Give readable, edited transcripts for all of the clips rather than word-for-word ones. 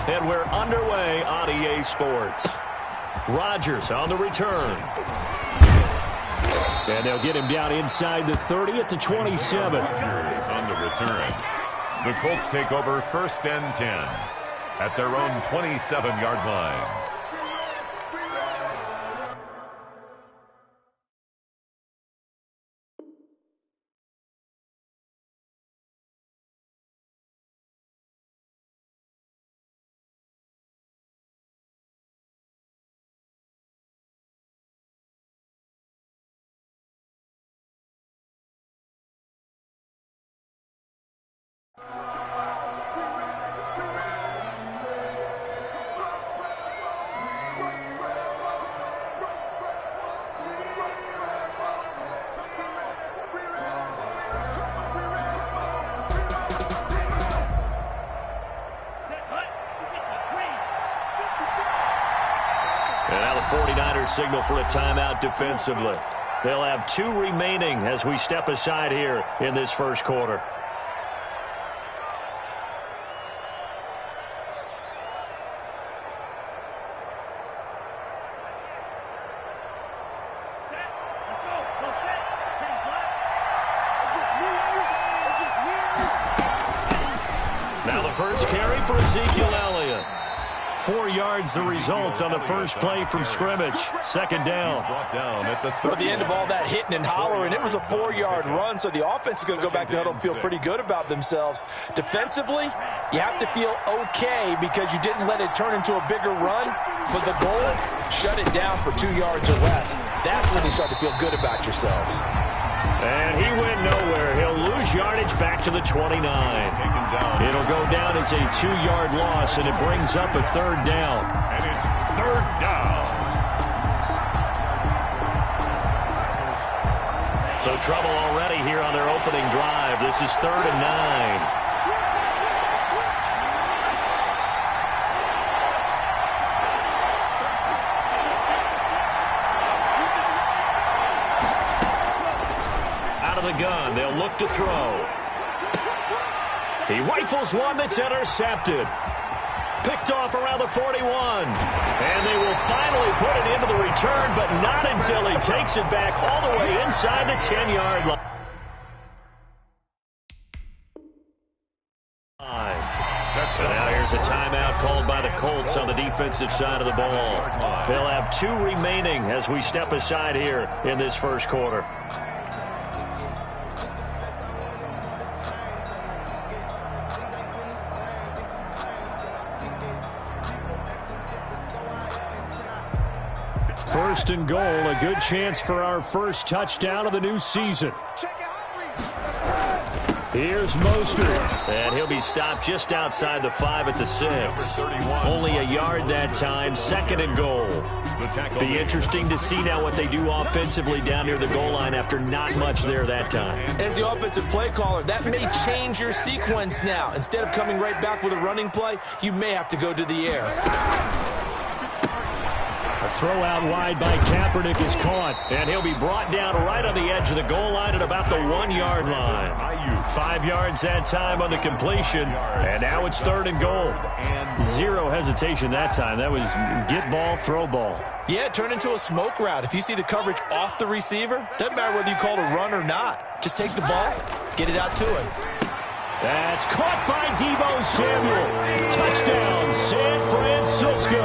And we're underway on EA Sports. Rodgers on the return. And they'll get him down inside the 30 at the 27. Rodgers on the return. The Colts take over 1st and 10 at their own 27-yard line. And now the 49ers signal for a timeout defensively. They'll have 2 remaining as we step aside here in this first quarter. Now the first carry for Ezekiel Elliott. 4 yards the result on the first play from scrimmage. Second down. At the end of all that hitting and hollering, it was a 4-yard run, so the offense is going to go back to the huddle and feel pretty good about themselves. Defensively, you have to feel okay because you didn't let it turn into a bigger run, but the goal, shut it down for 2 yards or less. That's when you start to feel good about yourselves. And he went nowhere. He'll lose yardage back to the 29. It'll go down as a 2-yard loss, and it brings up a 3rd down. And it's 3rd down. So trouble already here on their opening drive. This is 3rd and 9. The gun. They'll look to throw. He rifles one that's intercepted. Picked off around the 41. And they will finally put it into the return, but not until he takes it back all the way inside the 10-yard line. So now here's a timeout called by the Colts on the defensive side of the ball. They'll have 2 remaining as we step aside here in this first quarter. First and goal, a good chance for our first touchdown of the new season. Here's Mostert, and he'll be stopped just outside the 5 at the 6. Only a yard that time, 2nd and goal. Be interesting to see now what they do offensively down near the goal line after not much there that time. As the offensive play caller, that may change your sequence now. Instead of coming right back with a running play, you may have to go to the air. A throw out wide by Kaepernick is caught, and he'll be brought down right on the edge of the goal line at about the 1-yard line. 5 yards that time on the completion, and now it's 3rd and goal. 0 hesitation that time. That was get ball, throw ball. Yeah, it turned into a smoke route. If you see the coverage off the receiver, doesn't matter whether you call it a run or not. Just take the ball, get it out to him. That's caught by Deebo Samuel. Touchdown, San Francisco.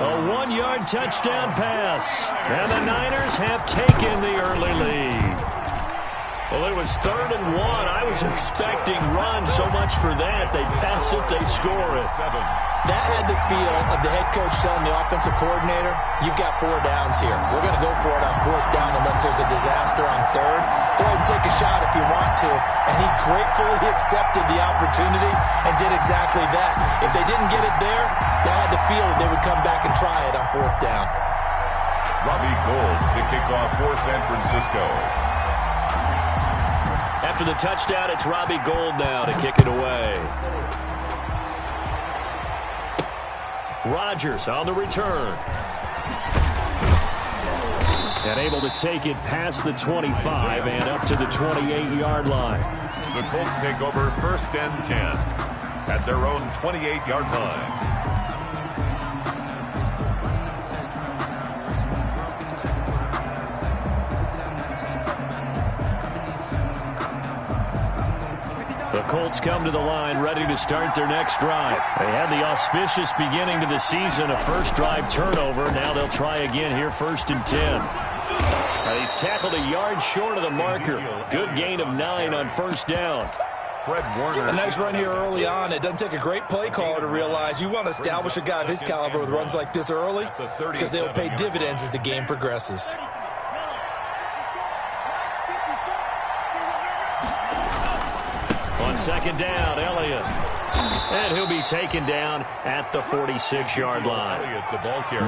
A 1-yard touchdown pass. And the Niners have taken the early lead. Well, it was 3rd and 1. I was expecting run, so much for that. They pass it, they score it. That had the feel of the head coach telling the offensive coordinator, you've got 4 downs here. We're going to go for it on 4th down unless there's a disaster on 3rd. Go ahead and take a shot if you want to. And he gratefully accepted the opportunity and did exactly that. If they didn't get it there, they had the feel that they would come back and try it on 4th down. Robbie Gould to kick off for San Francisco. After the touchdown, it's Robbie Gould now to kick it away. Rodgers on the return. And able to take it past the 25 and up to the 28-yard line. The Colts take over 1st and 10 at their own 28-yard line. The Colts come to the line ready to start their next drive. They had the auspicious beginning to the season, a first drive turnover. Now they'll try again here, 1st and 10. He's tackled a yard short of the marker. Good gain of 9 on 1st down. Fred Warner. A nice run here early on. It doesn't take a great play caller to realize you want to establish a guy of his caliber with runs like this early because they'll pay dividends as the game progresses. On 2nd down, Elliott. And he'll be taken down at the 46-yard line.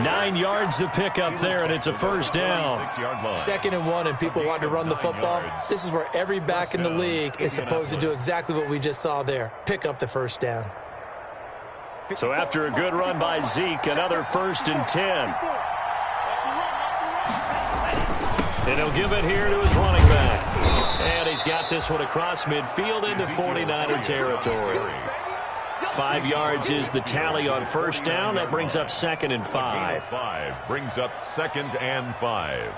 9 yards to pick up there, and it's a 1st down. 2nd and 1, and people want to run the football. This is where every back in the league is supposed to do exactly what we just saw there. Pick up the 1st down. So after a good run by Zeke, another 1st and 10. And he'll give it here to his running back. And he's got this one across midfield into 49er territory. 5 yards is the tally on 1st down. That brings up 2nd and 5. Brings up 2nd and 5.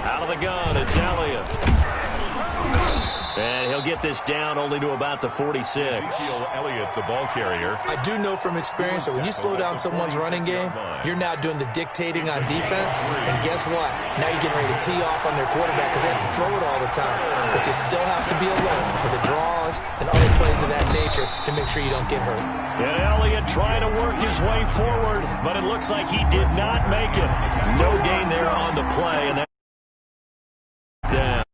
Out of the gun, it's Elliott. And he'll get this down only to about the 46. Elliott, the ball carrier. I do know from experience that when you slow down someone's running game, you're now doing the dictating on defense. And guess what? Now you're getting ready to tee off on their quarterback because they have to throw it all the time. But you still have to be alert for the draws and other plays of that nature to make sure you don't get hurt. And Elliott trying to work his way forward, but it looks like he did not make it. No gain there on the play. And that's down.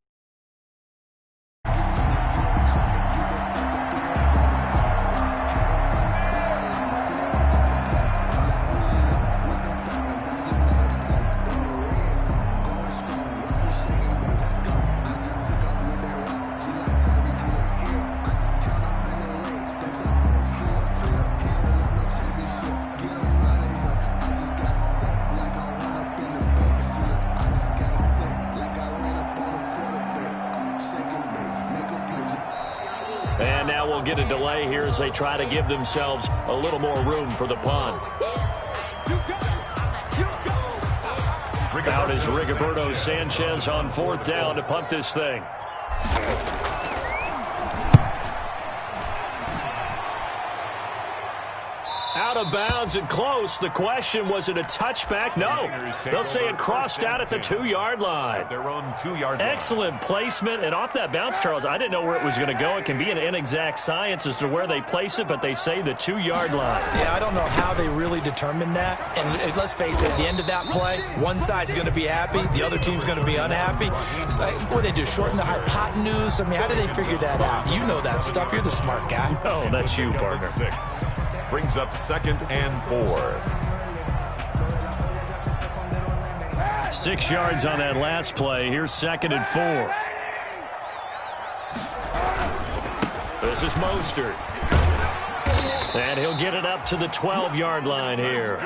And now we'll get a delay here as they try to give themselves a little more room for the punt. Out is Rigoberto Sanchez on 4th down to punt this thing. Out of bounds and close. The question, was it a touchback? No. They'll say it crossed out at the 2-yard line. Their own 2-yard line. Excellent placement. And off that bounce, Charles, I didn't know where it was going to go. It can be an inexact science as to where they place it, but they say the 2-yard line. Yeah, I don't know how they really determined that. And let's face it, at the end of that play, one side's going to be happy, the other team's going to be unhappy. It's like, what did they do, shorten the hypotenuse? I mean, how did they figure that out? You know that stuff. You're the smart guy. Oh, that's you, partner. 6. Brings up 2nd and 4. 6 yards on that last play. Here's 2nd and 4. This is Mostert. And he'll get it up to the 12-yard line here.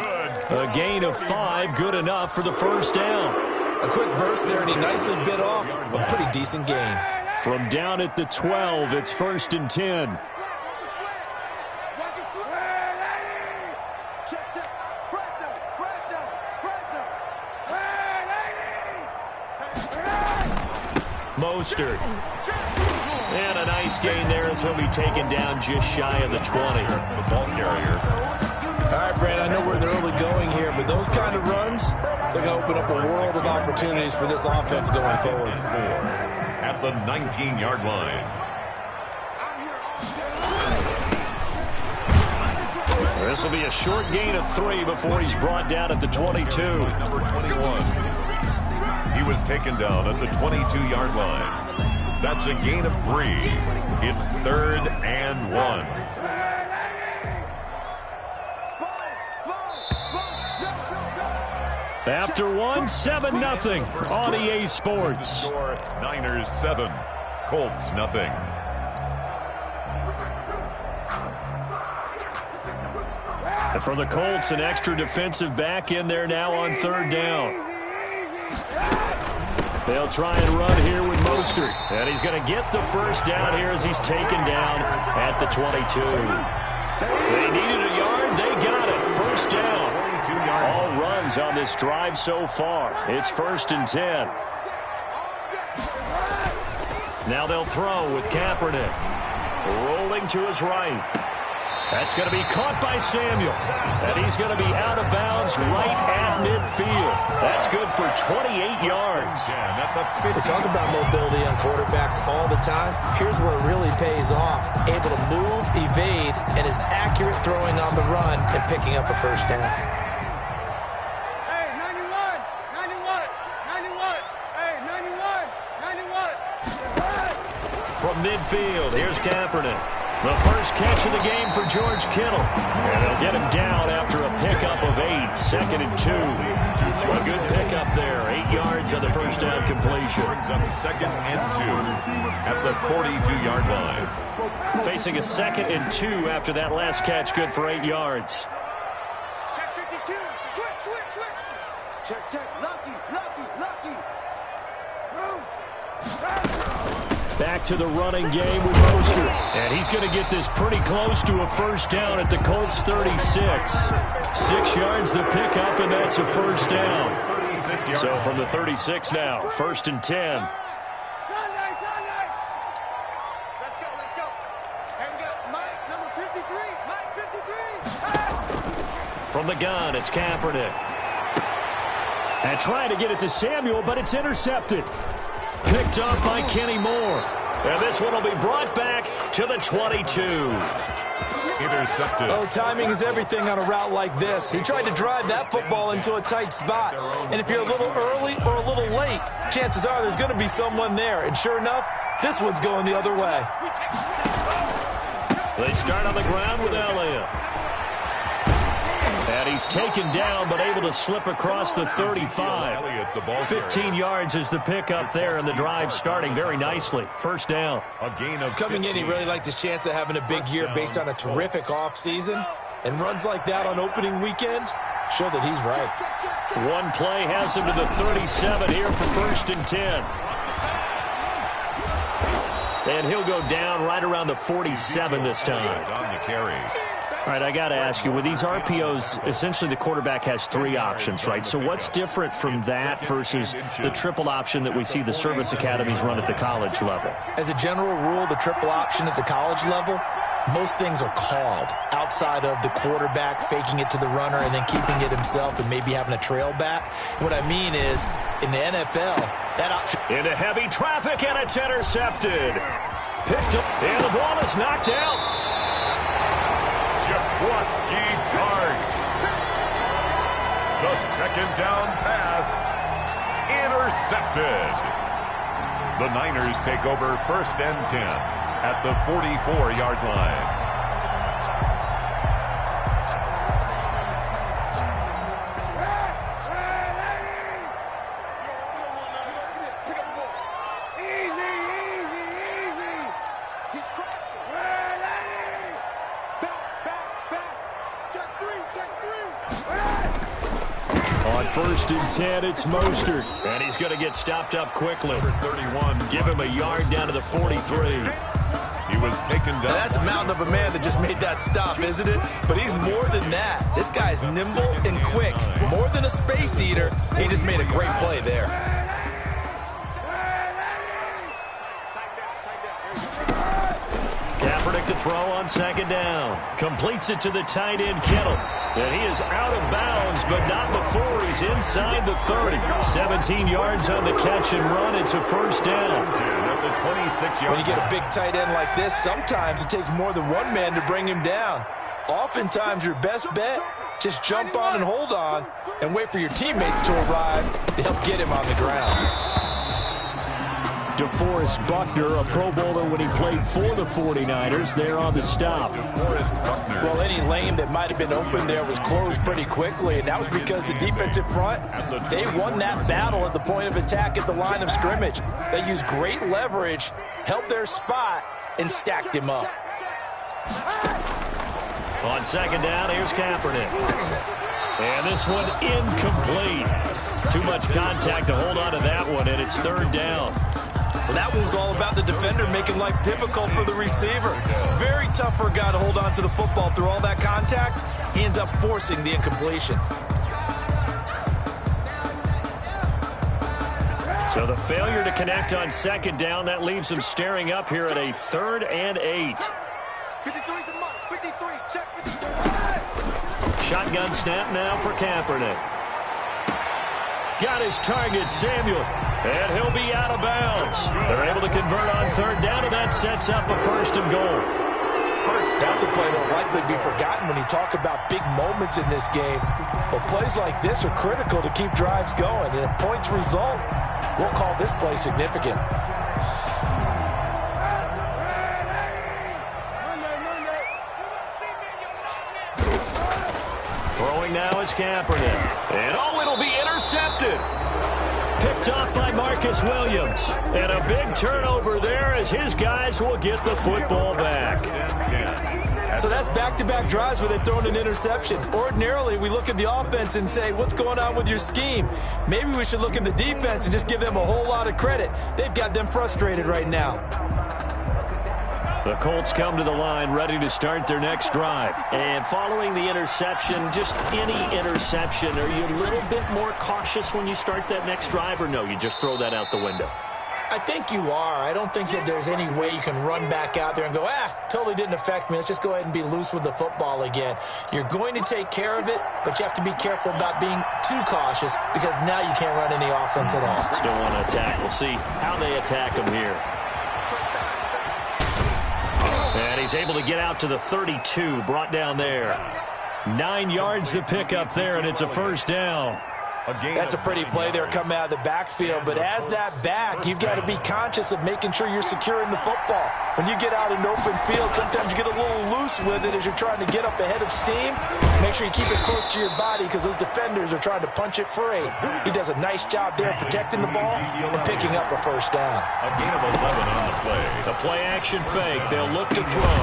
A gain of 5, good enough for the 1st down. A quick burst there, and he nicely bit off a pretty decent gain. From down at the 12, it's 1st and 10. Mostert. And a nice gain there as he'll be taken down just shy of the 20. The ball carrier. All right, Brad, I know we're in the early going here, but those kind of runs, they're going to open up a world of opportunities for this offense going forward. 4 at the 19-yard line. This will be a short gain of 3 before he's brought down at the 22. Number 21. He was taken down at the 22-yard line. That's a gain of 3. It's 3rd and 1. After 1, 7-0 on EA Sports. Niners 7, Colts nothing. And for the Colts, an extra defensive back in there now on 3rd down. They'll try and run here with Mostert. And he's going to get the first down here as he's taken down at the 22. They needed a yard. They got it. First down. All runs on this drive so far. It's 1st and 10. Now they'll throw with Kaepernick. Rolling to his right. That's going to be caught by Samuel. And he's going to be out of bounds right at midfield. That's good for 28 yards. We talk about mobility on quarterbacks all the time. Here's where it really pays off. Able to move, evade, and is accurate throwing on the run and picking up a first down. Hey, 91, 91, 91. Hey, 91, 91. From midfield, here's Kaepernick. The first catch of the game for George Kittle. And they'll get him down after a pickup of 8. 2nd and 2. A good pickup there. 8 yards on the first down completion. Brings up 2nd and 2 at the 42-yard line. Facing a 2nd and 2 after that last catch. Good for 8 yards. Check 52. Switch. Check. Lucky. Back to the running game with Mostert. And he's going to get this pretty close to a first down at the Colts 36. 6 yards the pickup, and that's a first down. So from the 36 now, 1st and 10. Sunday. Let's go. Hey, we got Mike, number 53. Mike 53. From the gun, it's Kaepernick. And trying to get it to Samuel, but it's intercepted. Picked up by Kenny Moore. And this one will be brought back to the 22. Intercepted. Oh, timing is everything on a route like this. He tried to drive that football into a tight spot. And if you're a little early or a little late, chances are there's going to be someone there. And sure enough, this one's going the other way. They start on the ground with Elliott. And he's taken down, but able to slip across the 35. 15 yards is the pickup there, and the drive starting very nicely. First down. Coming in, he really liked his chance of having a big year based on a terrific offseason. And runs like that on opening weekend show that he's right. One play has him to the 37 here for 1st and 10. And he'll go down right around the 47 this time. On the carry. All right, I got to ask you, with these RPOs, essentially the quarterback has 3 options, right? So what's different from that versus the triple option that we see the service academies run at the college level? As a general rule, the triple option at the college level, most things are called outside of the quarterback faking it to the runner and then keeping it himself and maybe having a trail back. What I mean is, in the NFL, that option... Into heavy traffic, and it's intercepted. Picked up, and the ball is knocked out. Jaworski Tart. The 2nd down pass intercepted. The Niners take over 1st and 10 at the 44-yard line. On 1st and 10, it's Mostert. And he's going to get stopped up quickly. 31. Give him a yard down to the 43. He was taken down. Now that's a mountain of a man that just made that stop, isn't it? But he's more than that. This guy's nimble and quick. More than a space eater. He just made a great play there. Kaepernick to throw on 2nd down. Completes it to the tight end, Kittle. And he is out of bounds, but not before he's inside the 30. 17 yards on the catch and run. It's a first down. When you get a big tight end like this, sometimes it takes more than one man to bring him down. Oftentimes, your best bet, just jump on and hold on and wait for your teammates to arrive to help get him on the ground. DeForest Buckner, a Pro Bowler when he played for the 49ers, there on the stop. Well, any lane that might have been open there was closed pretty quickly, and that was because the defensive front, they won that battle at the point of attack at the line of scrimmage. They used great leverage, held their spot, and stacked him up. On 2nd down, here's Kaepernick. And this one incomplete. Too much contact to hold on to that one, and it's third down. Well, that one was all about the defender making life difficult for the receiver. Very tough for a guy to hold on to the football through all that contact. He ends up forcing the incompletion. So the failure to connect on second down, that leaves him staring up here at a 3rd and 8. 53's the mark. 53. Check 53. Shotgun snap now for Kaepernick. Got his target, Samuel. And he'll be out of bounds. They're able to convert on third down, and that sets up a 1st and goal. That's a play that will likely be forgotten when you talk about big moments in this game. But plays like this are critical to keep drives going. And if points result, we'll call this play significant. Throwing now is Kaepernick. And it'll be intercepted. Picked off by Marcus Williams. And a big turnover there as his guys will get the football back. So that's back-to-back drives where they've thrown an interception. Ordinarily, we look at the offense and say, what's going on with your scheme? Maybe we should look at the defense and just give them a whole lot of credit. They've got them frustrated right now. The Colts come to the line ready to start their next drive. And following the interception, just any interception, are you a little bit more cautious when you start that next drive, or no, you just throw that out the window? I think you are. I don't think that there's any way you can run back out there and go, totally didn't affect me. Let's just go ahead and be loose with the football again. You're going to take care of it, but you have to be careful about being too cautious because now you can't run any offense at all. Still want to attack. We'll see how they attack him here. And he's able to get out to the 32, brought down there. 9 yards to pick up there, and it's a 1st down. That's a pretty play there coming out of the backfield. But as that back, you've got to be conscious of making sure you're securing the football. When you get out in open field, sometimes you get a little loose with it as you're trying to get up ahead of steam. Make sure you keep it close to your body because those defenders are trying to punch it free. He does a nice job there protecting the ball and picking up a 1st down. A gain of 11 on the play. The play-action fake. They'll look to throw.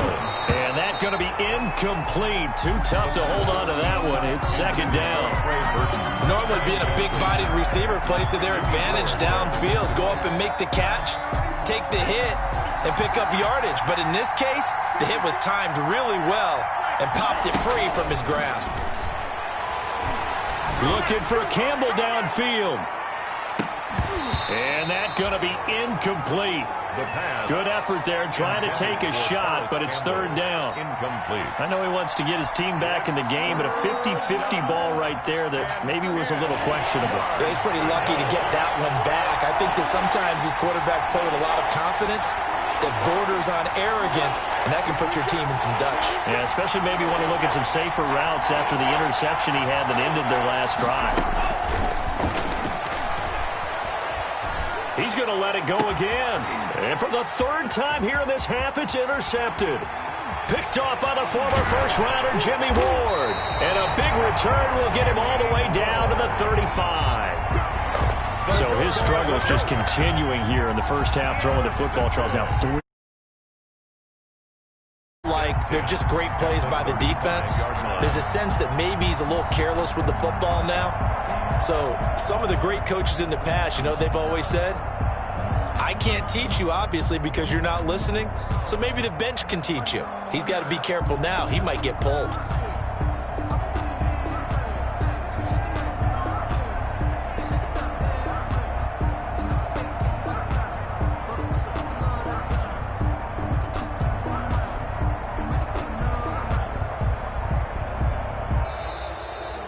And that's going to be incomplete. Too tough to hold on to that one. It's 2nd down. Normally being a big-bodied receiver plays to their advantage downfield. Go up and make the catch, take the hit, and pick up yardage. But in this case, the hit was timed really well and popped it free from his grasp. Looking for Campbell downfield. And that's going to be incomplete. Good effort there trying to take a shot, but it's 3rd down. Incomplete. I know he wants to get his team back in the game, but a 50-50 ball right there that maybe was a little questionable. Yeah, he's pretty lucky to get that one back. I think that sometimes these quarterbacks play with a lot of confidence that borders on arrogance, and that can put your team in some Dutch. Yeah, especially maybe want to look at some safer routes after the interception he had that ended their last drive. He's going to let it go again. And for the 3rd time here in this half, it's intercepted. Picked off by the former first-rounder Jimmy Ward. And a big return will get him all the way down to the 35. So his struggle is just continuing here in the first half, throwing the football. Charles now 3. Like they're just great plays by the defense. There's a sense that maybe he's a little careless with the football now. So some of the great coaches in the past, they've always said, I can't teach you, obviously, because you're not listening. So maybe the bench can teach you. He's got to be careful now. He might get pulled.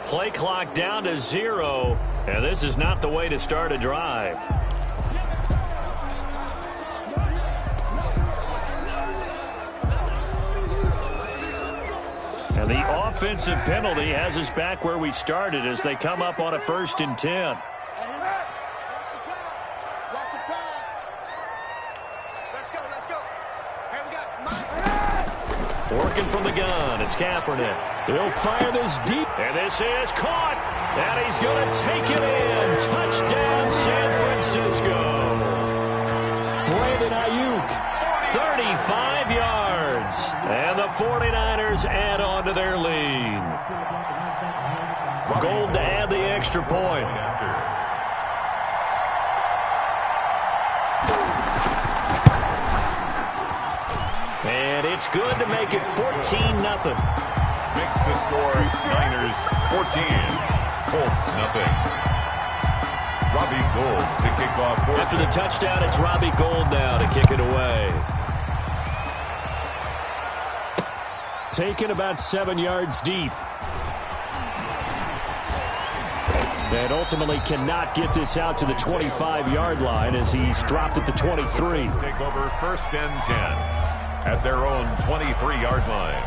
Play clock down to 0, and this is not the way to start a drive. And the offensive penalty has us back where we started as they come up on a 1st and 10. Working from the gun, it's Kaepernick. He'll fire this deep, and this is caught, and he's going to take it in. Touchdown, San Francisco. Brandon Ayuk, 35 yards, and the 49ers add on to their lead. Gold to add the extra point. And it's good to make it 14-0. Makes the score Niners 14. Colts nothing. Robbie Gould to kick off. After the touchdown, it's Robbie Gould now to kick it away. Taken about 7 yards deep. And ultimately cannot get this out to the 25-yard line as he's dropped at the 23. Take over 1st and 10 at their own 23-yard line.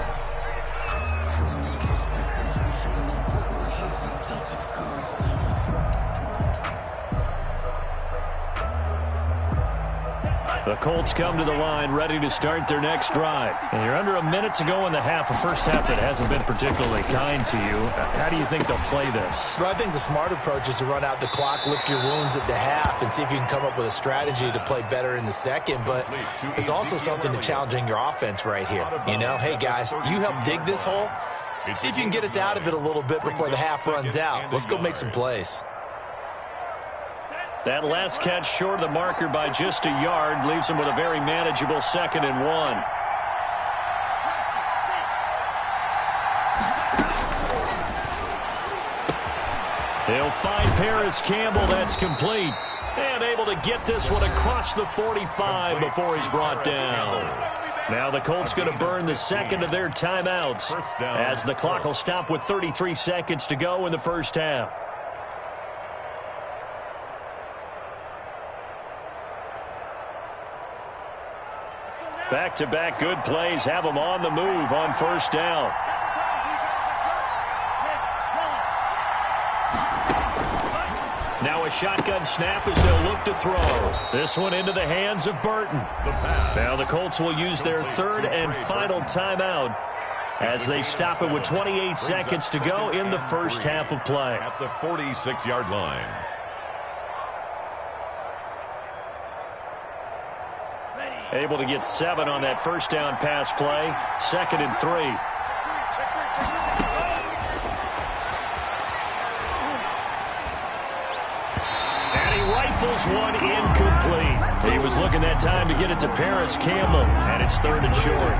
The Colts come to the line ready to start their next drive. And you're under a minute to go in the half, a first half that hasn't been particularly kind to you. How do you think they'll play this? Well, I think the smart approach is to run out the clock, lick your wounds at the half, and see if you can come up with a strategy to play better in the second. But there's also something to challenging your offense right here. You know, hey, guys, you help dig this hole. See if you can get us out of it a little bit before the half runs out. Let's go make some plays. That last catch short of the marker by just a yard leaves him with a very manageable 2nd and 1. He'll find Paris Campbell. That's complete. And able to get this one across the 45 before he's brought down. Now the Colts going to burn the second of their timeouts as the clock will stop with 33 seconds to go in the first half. Back-to-back good plays have them on the move on 1st down. Now a shotgun snap as they'll look to throw. This one into the hands of Burton. Now the Colts will use their 3rd and final timeout as they stop it with 28 seconds to go in the first half of play. At the 46-yard line. Able to get 7 on that first down pass play. 2nd and 3. And he rifles one incomplete. He was looking that time to get it to Paris Campbell. And it's 3rd and short.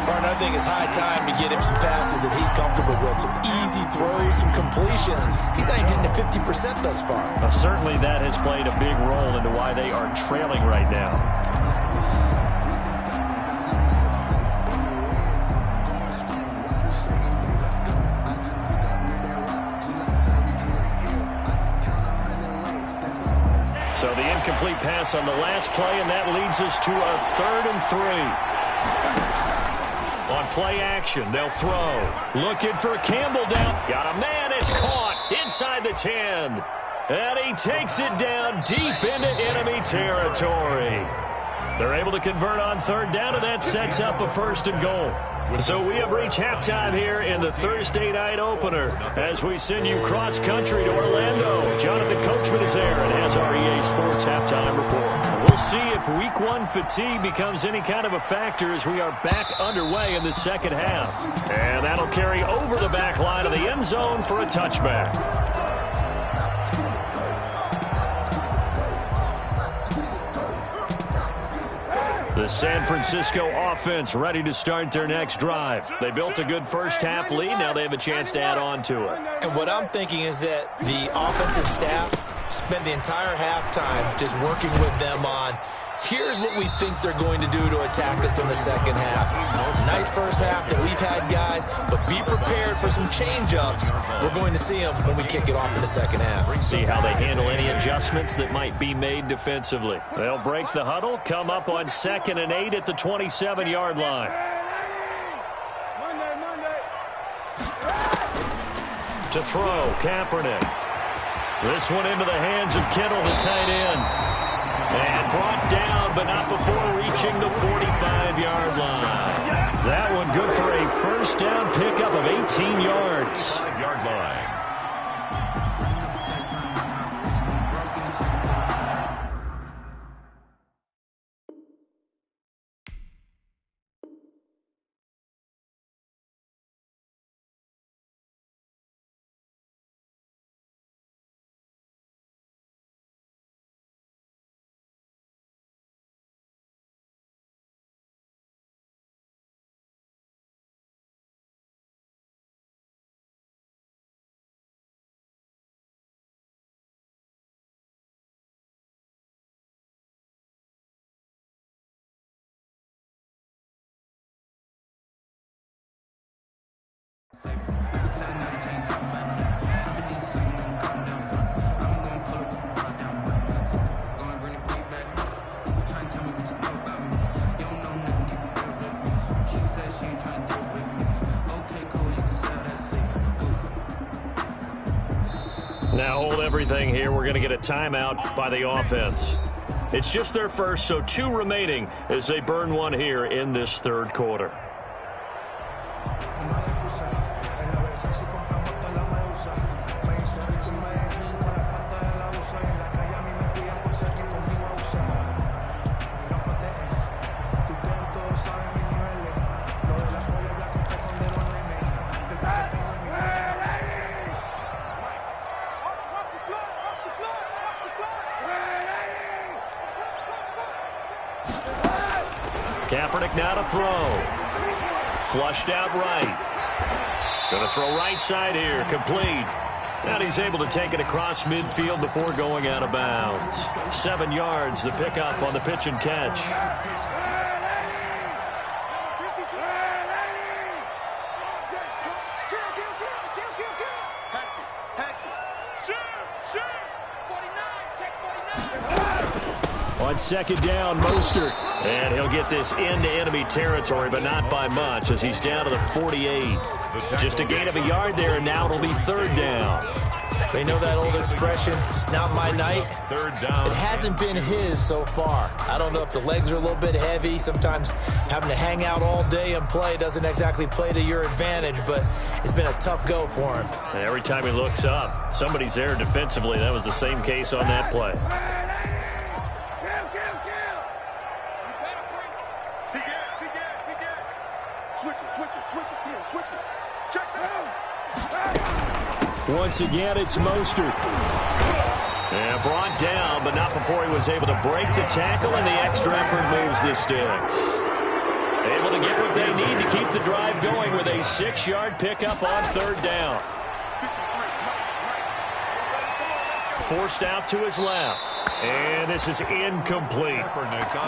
Partner, I think it's high time to get him some passes that he's comfortable with. Some easy throws, some completions. He's not even hitting to 50% thus far. Well, certainly that has played a big role into why they are trailing right now. So the incomplete pass on the last play, and that leads us to a 3rd and 3. On play action, they'll throw. Looking for Campbell down. Got a man. It's caught inside the 10. And he takes it down deep into enemy territory. They're able to convert on 3rd down, and that sets up a 1st and goal. So we have reached halftime here in the Thursday night opener as we send you cross-country to Orlando. Jonathan Coachman is there and has our EA Sports halftime report. We'll see if Week 1 fatigue becomes any kind of a factor as we are back underway in the second half. And that'll carry over the back line of the end zone for a touchback. The San Francisco offense ready to start their next drive. They built a good first half lead. Now they have a chance to add on to it. And what I'm thinking is that the offensive staff spent the entire halftime just working with them on, here's what we think they're going to do to attack us in the second half. Nice first half that we've had, guys, but be prepared for some change-ups. We're going to see them when we kick it off in the second half. See how they handle any adjustments that might be made defensively. They'll break the huddle, come up on 2nd and 8 at the 27-yard line. To throw, Kaepernick. This one into the hands of Kittle, the tight end. And brought down, but not before reaching the 45-yard line. That one good for a first down pickup of 18 yards. 5-yard line. Now hold everything here. We're going to get a timeout by the offense. It's just their first, so 2 remaining as they burn one here in this third quarter. Kaepernick now to throw. Flushed out right. Going to throw right side here. Complete. And he's able to take it across midfield before going out of bounds. 7 yards, the pickup on the pitch and catch. On second down, Mostert. And he'll get this into enemy territory, but not by much as he's down to the 48. Just a gain of a yard there, and now it'll be third down. They know that old expression, it's not my night. Third down. It hasn't been his so far. I don't know if the legs are a little bit heavy. Sometimes having to hang out all day and play doesn't exactly play to your advantage, but it's been a tough go for him. And every time he looks up, somebody's there defensively. That was the same case on that play. Once again, it's Mostert. And brought down, but not before he was able to break the tackle, and the extra effort moves the sticks. Able to get what they need to keep the drive going with a 6-yard pickup on third down. Forced out to his left. And this is incomplete.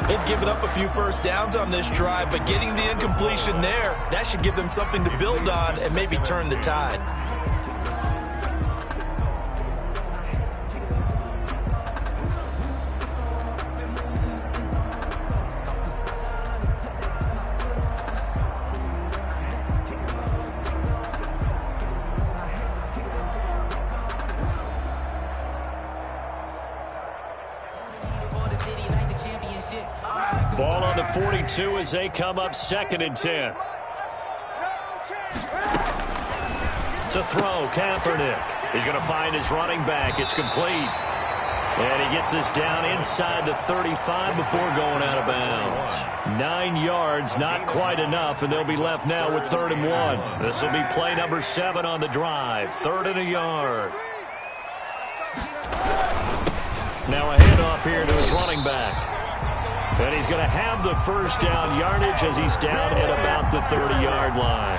They've given up a few first downs on this drive, but getting the incompletion there, that should give them something to build on and maybe turn the tide. Ball on the 42 as they come up 2nd and 10. To throw, Kaepernick. He's going to find his running back. It's complete. And he gets this down inside the 35 before going out of bounds. 9 yards, not quite enough, and they'll be left now with 3rd and 1. This will be play number 7 on the drive. 3rd and a yard. Now a handoff here to his running back. And he's going to have the first down yardage as he's down at about the 30-yard line.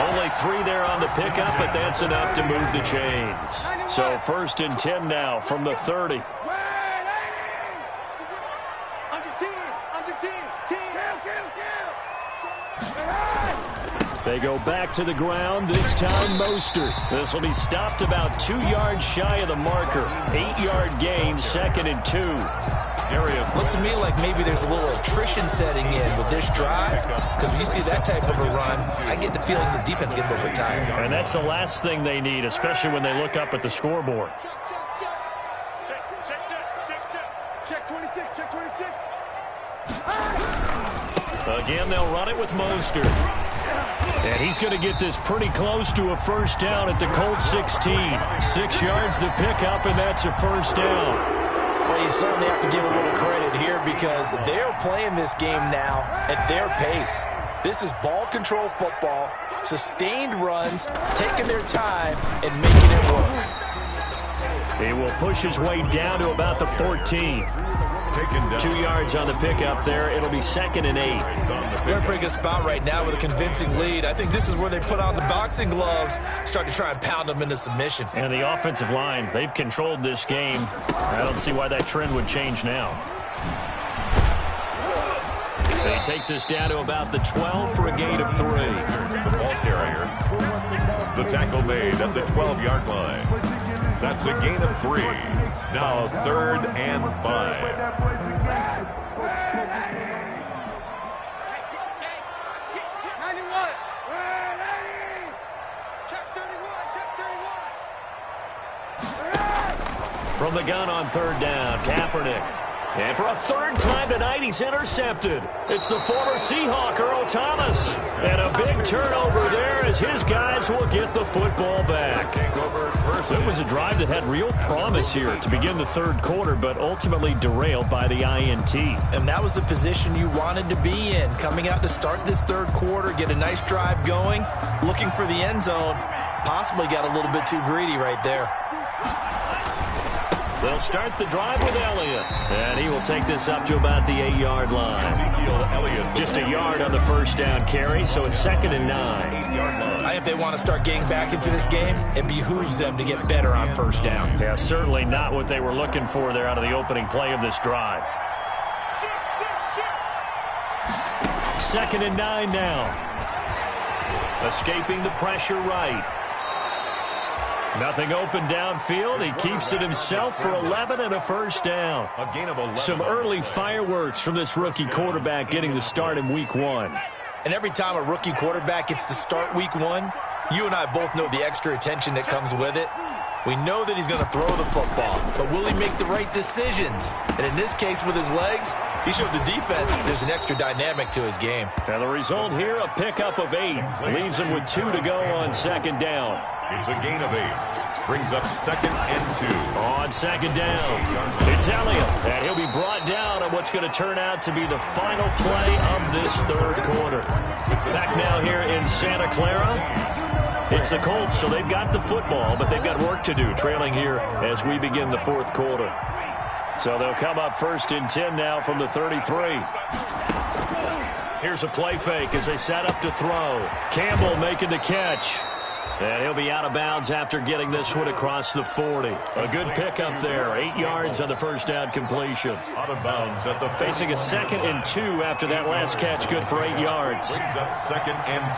Only 3 there on the pickup, but that's enough to move the chains. So 1st and 10 now from the 30. They go back to the ground, this time Mostert. This will be stopped about 2 yards shy of the marker. 8-yard gain, 2nd and 2. Looks to me like maybe there's a little attrition setting in with this drive, because when you see that type of a run, I get the feeling the defense gets a little bit tired. And that's the last thing they need, especially when they look up at the scoreboard. Check 26, check 26. Again, they'll run it with Mostert. And he's going to get this pretty close to a first down at the Colts 16. 6 yards the pickup, and that's a first down. Well, you certainly have to give a little credit here because they're playing this game now at their pace. This is ball control football, sustained runs, taking their time, and making it work. He will push his way down to about the 14. 2 yards on the pickup there. It'll be 2nd and 8. They're in a pretty good spot right now with a convincing lead. I think this is where they put on the boxing gloves, start to try and pound them into submission. And the offensive line, they've controlled this game. I don't see why that trend would change now. And he takes us down to about the 12 for a gain of 3. The ball carrier. The tackle made at the 12-yard line. That's a gain of 3. Now 3rd and 5. From the gun on 3rd down, Kaepernick. And for a 3rd time tonight, he's intercepted. It's the former Seahawk, Earl Thomas. And a big turnover there as his guys will get the football back. It was a drive that had real promise here to begin the 3rd quarter, but ultimately derailed by the INT. And that was the position you wanted to be in. Coming out to start this 3rd quarter, get a nice drive going, looking for the end zone. Possibly got a little bit too greedy right there. They'll start the drive with Elliott. And he will take this up to about the 8-yard line. Just a yard on the 1st down carry, so it's 2nd and 9. If they want to start getting back into this game, it behooves them to get better on 1st down. Yeah, certainly not what they were looking for there out of the opening play of this drive. 2nd and 9 now. Escaping the pressure right. Nothing open downfield. He keeps it himself for 11 and a 1st down. A gain of 11. Some early fireworks from this rookie quarterback getting the start in week 1. And every time a rookie quarterback gets to start week 1, you and I both know the extra attention that comes with it. We know that he's going to throw the football, but will he make the right decisions? And in this case with his legs, he showed the defense there's an extra dynamic to his game. And the result here, a pickup of 8. Leaves him with 2 to go on 2nd down. It's a gain of 8. Brings up 2nd and 2. On 2nd down, it's Elliott. And he'll be brought down on what's going to turn out to be the final play of this 3rd quarter. Back now here in Santa Clara. It's the Colts, so they've got the football, but they've got work to do, trailing here as we begin the 4th quarter. So they'll come up 1st and 10 now from the 33. Here's a play fake as they set up to throw. Campbell making the catch. And he'll be out of bounds after getting this one across the 40. A good pickup there. 8 yards on the 1st down completion. Out of bounds at the facing a 2nd and 2 after that last catch, good for 8 yards. Brings up 2nd and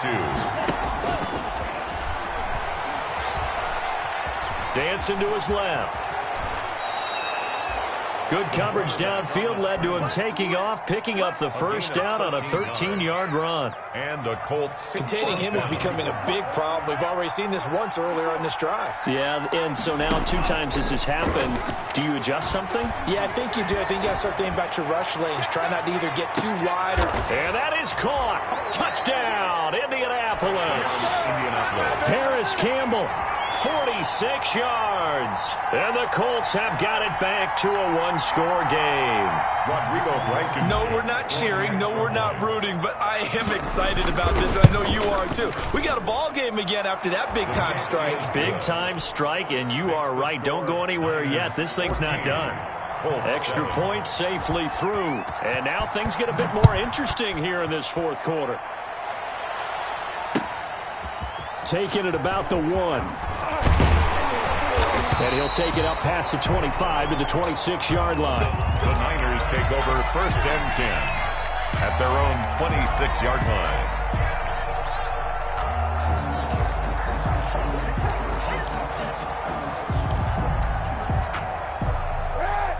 2. Dancing to his left. Good coverage downfield led to him taking off, picking up the 1st down on a 13-yard run. And the Colts. Containing him is becoming a big problem. We've already seen this once earlier in this drive. Yeah, and so now 2 times this has happened. Do you adjust something? Yeah, I think you do. I think you got to start thinking about your rush lanes. Try not to either get too wide or... And that is caught. Touchdown, Indianapolis. Paris Campbell. 46 yards. And the Colts have got it back to a 1-score game. Rodrigo Blankenship. No, we're not cheering. No, we're not rooting. But I am excited about this. I know you are, too. We got a ball game again after that big-time strike. Big-time strike, and you are right. Don't go anywhere yet. This thing's not done. Extra point safely through. And now things get a bit more interesting here in this 4th quarter. Taking it about the 1. And he'll take it up past the 25 to the 26-yard line. The Niners take over 1st and 10 at their own 26-yard line.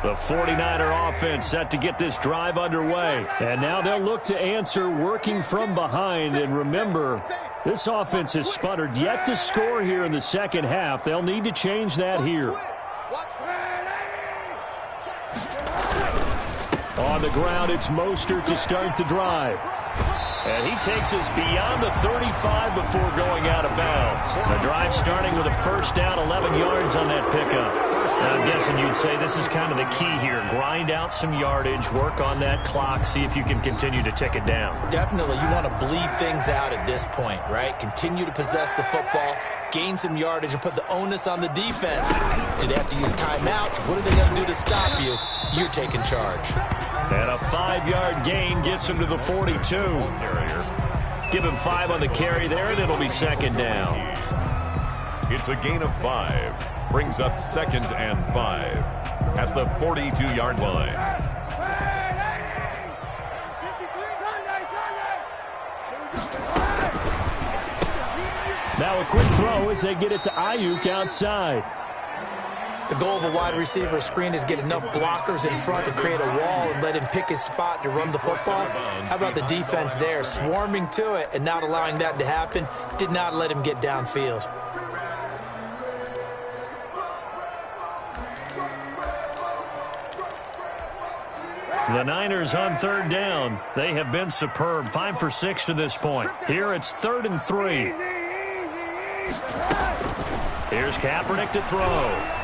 The 49er offense set to get this drive underway. And now they'll look to answer working from behind. And remember, this offense has sputtered yet to score here in the 2nd half. They'll need to change that here. On the ground, it's Mostert to start the drive. And he takes us beyond the 35 before going out of bounds. The drive starting with a 1st down, 11 yards on that pickup. I'm guessing you'd say this is kind of the key here. Grind out some yardage, work on that clock, see if you can continue to tick it down. Definitely. You want to bleed things out at this point, right? Continue to possess the football, gain some yardage, and put the onus on the defense. Do they have to use timeouts? What are they going to do to stop you? You're taking charge. And a 5-yard gain gets him to the 42. Give him 5 on the carry there, and it'll be 2nd down. It's a gain of 5. Brings up 2nd and 5 at the 42-yard line. Now a quick throw as they get it to Ayuk outside. The goal of a wide receiver screen is get enough blockers in front to create a wall and let him pick his spot to run the football. How about the defense there, swarming to it and not allowing that to happen? Did not let him get downfield. The Niners on third down. They have been superb. 5 for 6 to this point. Here it's 3rd and 3. Here's Kaepernick to throw.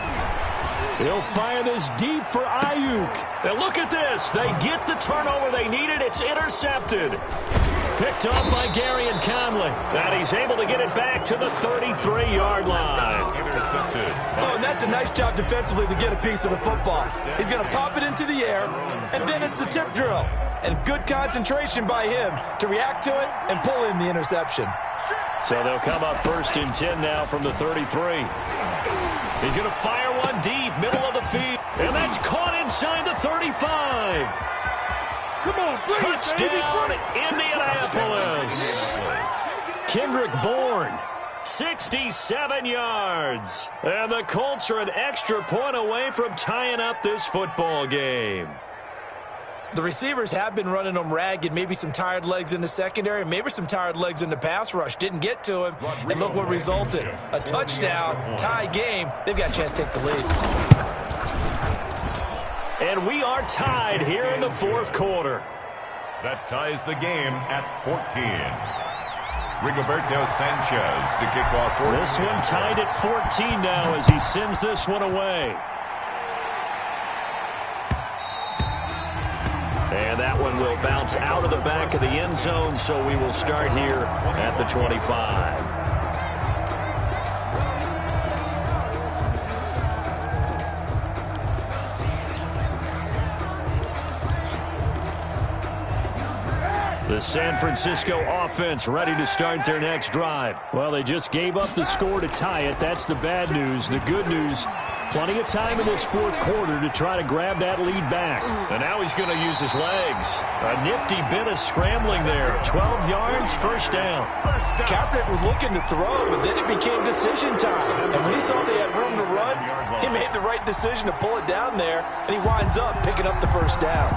He'll fire this deep for Ayuk. And look at this. They get the turnover they needed. It's intercepted. Picked off by Gary and Conley. And he's able to get it back to the 33-yard line. Intercepted. Oh, and that's a nice job defensively to get a piece of the football. He's going to pop it into the air, and then it's the tip drill. And good concentration by him to react to it and pull in the interception. So they'll come up 1st and 10 now from the 33. He's going to fire one deep, middle of the field. And that's caught inside the 35. Come on, Touchdown, Indianapolis. Kendrick Bourne, 67 yards. And the Colts are an extra point away from tying up this football game. The receivers have been running them ragged. Maybe some tired legs in the secondary, maybe some tired legs in the pass rush. Didn't get to him, and look what resulted. A touchdown, tie game. They've got a chance to take the lead. And we are tied here in the 4th quarter. That ties the game at 14. Rigoberto Sanchez to kick off 14. This one tied at 14 now as he sends this one away. And that one will bounce out of the back of the end zone, so we will start here at the 25. The San Francisco offense ready to start their next drive. Well, they just gave up the score to tie it. That's the bad news. The good news, plenty of time in this 4th quarter to try to grab that lead back. And now he's going to use his legs. A nifty bit of scrambling there. 12 yards, 1st down. Kaepernick was looking to throw, but then it became decision time. And when he saw they had room to run, he made the right decision to pull it down there, and he winds up picking up the 1st down.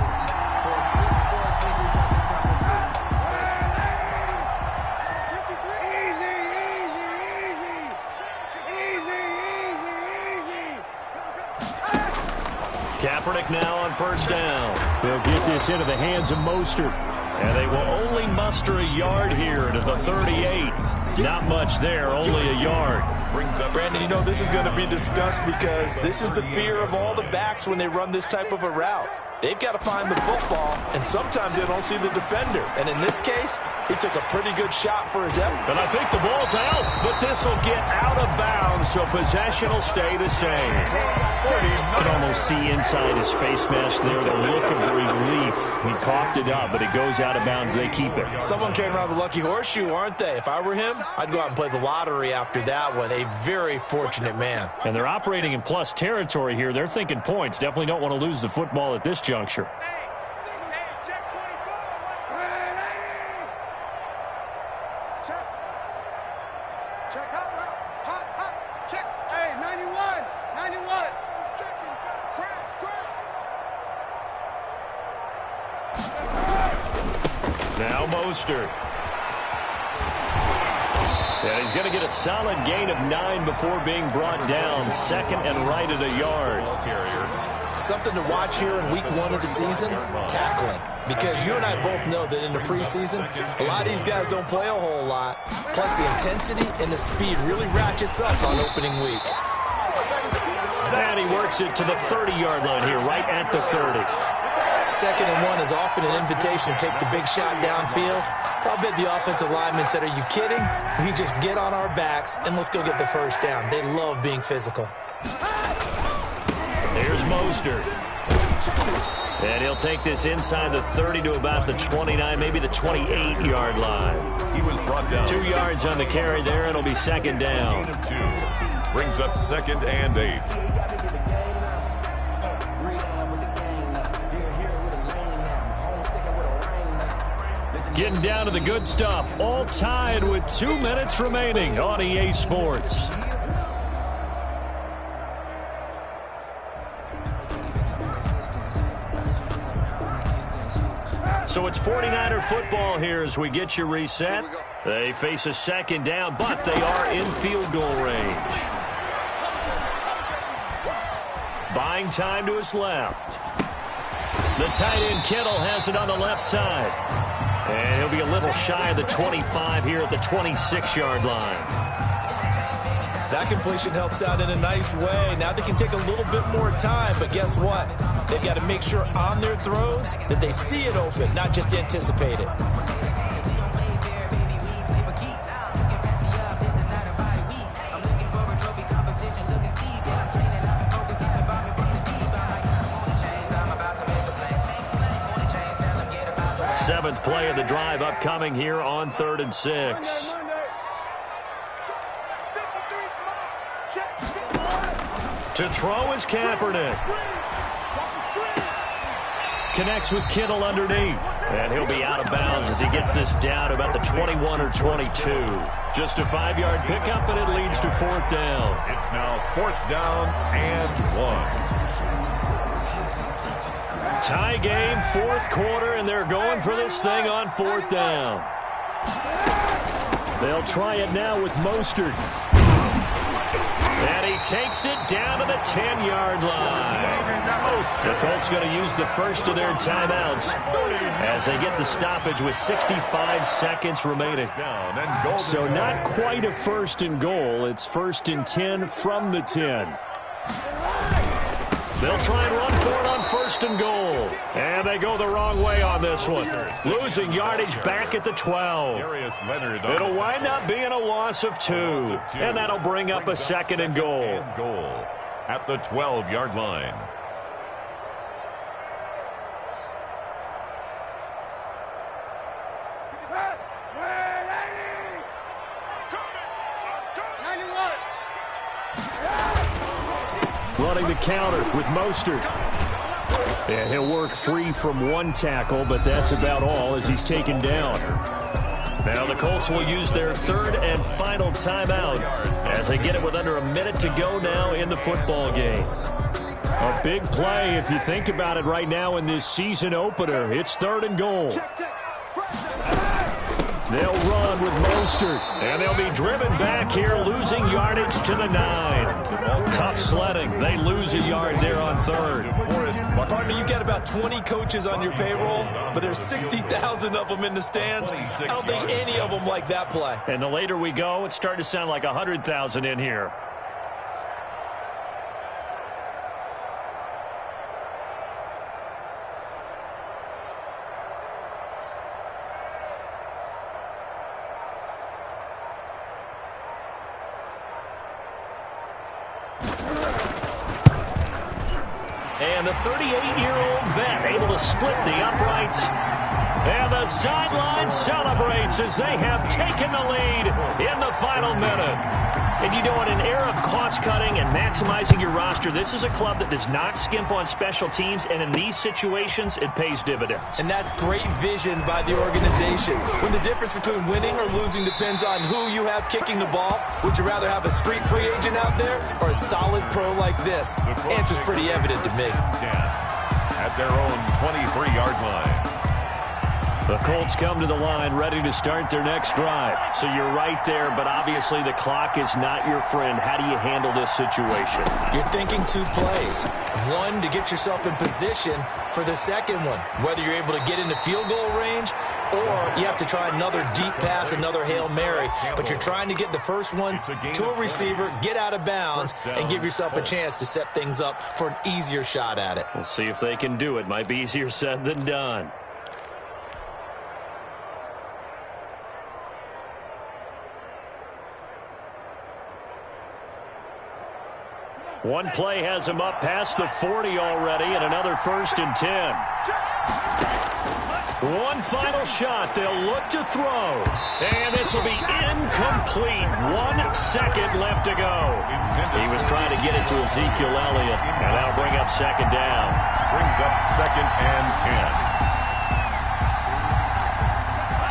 Kaepernick now on 1st down. They'll get this into the hands of Mostert. And they will only muster a yard here to the 38. Not much there, only a yard. Brandon, you know, this is going to be discussed because this is the fear of all the backs when they run this type of a route. They've got to find the football, and sometimes they don't see the defender. And in this case, he took a pretty good shot for his effort. And I think the ball's out, but this will get out of bounds, so possession will stay the same. You can almost see inside his face mask there the look of relief. He coughed it up, but it goes out of bounds. They keep it. Someone carrying around the lucky horseshoe, aren't they? If I were him, I'd go out and play the lottery after that one. A very fortunate man. And they're operating in plus territory here. They're thinking points. Definitely don't want to lose the football at this juncture. Now Mostert. And he's going to get a solid gain of 9 before being brought down. 2nd and right at a yard. Something to watch here in week 1 of the season, tackling. Because you and I both know that in the preseason, a lot of these guys don't play a whole lot. Plus the intensity and the speed really ratchets up on opening week. And he works it to the 30-yard line here, right at the 30. 2nd and 1 is often an invitation to take the big shot downfield. I'll bet the offensive lineman said, are you kidding? We just get on our backs and let's go get the 1st down. They love being physical. Here's Mostert. And he'll take this inside the 30 to about the 29, maybe the 28-yard line. He was brought down. 2 yards on the carry there. It'll be 2nd down. Brings up 2nd and 8. Getting down to the good stuff. All tied with 2 minutes remaining on EA Sports. So it's 49er football here as we get you reset. They face a second down, but they are in field goal range. Buying time to his left. The tight end Kittle has it on the left side. And he'll be a little shy of the 25 here at the 26-yard line. That completion helps out in a nice way. Now they can take a little bit more time, but guess what? They've got to make sure on their throws that they see it open, not just anticipate it. Seventh play of the drive upcoming here on 3rd and 6. To throw is Kaepernick. Connects with Kittle underneath. And he'll be out of bounds as he gets this down about the 21 or 22. Just a 5-yard pickup, and it leads to 4th down. It's now 4th down and 1. Tie game, 4th quarter, and they're going for this thing on 4th down. They'll try it now with Mostert. And he takes it down to the 10-yard line. The Colts going to use the first of their timeouts as they get the stoppage with 65 seconds remaining. So not quite a 1st and goal. It's 1st and 10 from the 10. They'll try and run for it on 1st and goal. And they go the wrong way on this one. Losing yardage back at the 12. It'll wind up being a loss of 2. And that'll bring up a 2nd and goal. At the 12-yard line. Running the counter with Mostert. And he'll work free from 1 tackle, but that's about all as he's taken down. Now the Colts will use their 3rd and final timeout as they get it with under a minute to go now in the football game. A big play if you think about it right now in this season opener. It's 3rd and goal. They'll run with Mostert, and they'll be driven back here, losing yardage to the 9. Tough sledding. They lose a yard there on 3rd. Partner, you've got about 20 coaches on your payroll, but there's 60,000 of them in the stands. I don't think any of them like that play. And the later we go, it's starting to sound like 100,000 in here. And the 38-year-old vet able to split the uprights. And the sideline celebrates as they have taken the lead in the final minute. And you know, in an era of cost-cutting and maximizing your roster, this is a club that does not skimp on special teams, and in these situations, it pays dividends. And that's great vision by the organization. When the difference between winning or losing depends on who you have kicking the ball, would you rather have a street free agent out there or a solid pro like this? Answer's pretty evident to me. At their own 23-yard line. The Colts come to the line ready to start their next drive. So you're right there, but obviously the clock is not your friend. How do you handle this situation? You're thinking 2 plays. One, to get yourself in position for the second one, whether you're able to get into field goal range or you have to try another deep pass, another Hail Mary. But you're trying to get the first one to a receiver, get out of bounds, and give yourself a chance to set things up for an easier shot at it. We'll see if they can do it. Might be easier said than done. One play has him up past the 40 already, and another 1st and 10. One final shot. They'll look to throw. And this will be incomplete. 1 second left to go. He was trying to get it to Ezekiel Elliott, and that'll bring up 2nd down. Brings up 2nd and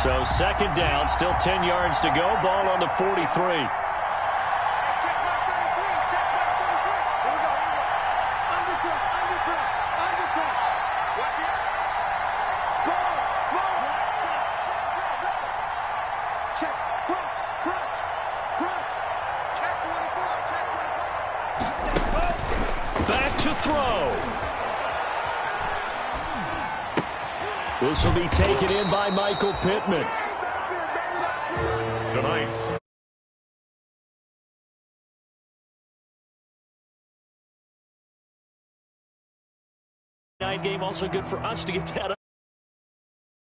10. So second down, still 10 yards to go. Ball on the 43. Back to throw. This will be taken in by Michael Pittman. Tonight's Night game also good for us to get that up.